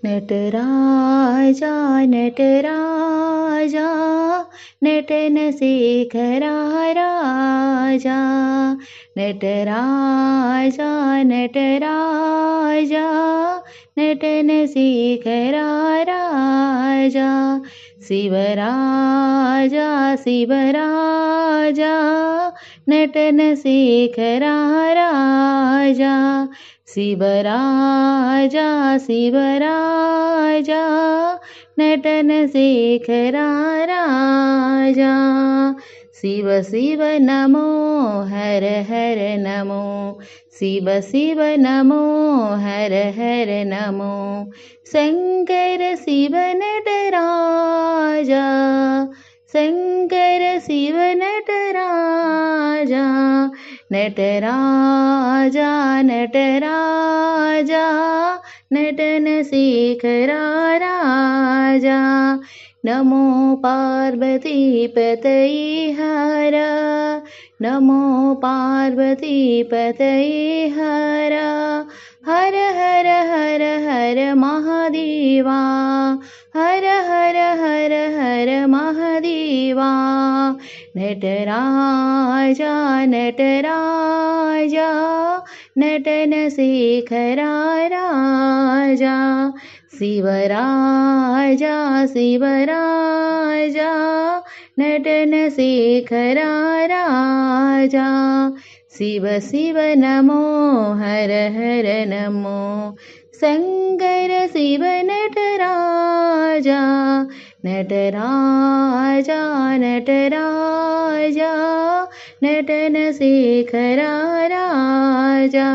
नटराजा नटराजा नटन शेखरा राजा नटराजा नटराजा नटन शेखरा राजा शिवराजा शिवराजा नटन शेखरा राजा शिवराजा शिवराजा नटन शेखरा राजा शिव शिव नमो हर हर नमो शिव शिव नमो हर हर नमो शंकर शिव नटराजा शंकर शिव नटराजा नटराजा नटराजा नटन शेखरा राजा नमो पार्वती पतये हर नमो पार्वती पतये हर हर हर हर हर महादेवा हर हर हर हर महादेवा नटराजा नटराजा नटन शेखरा राजा शिवराजा शिवराजा नटन शेखरा राजा शिव शिव नमो हर हर नमो शंकर शिव नटराजा नटराजा नटराजा नटन शेखरा राजा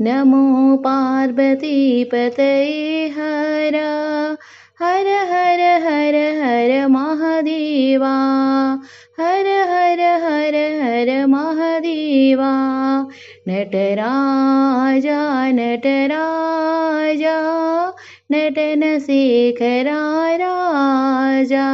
नमो पार्वती पतये हर हर हर हर हर महादेवा हर हर हर हर महादेवा नटराजा नटराजा नटन शेखरा राजा।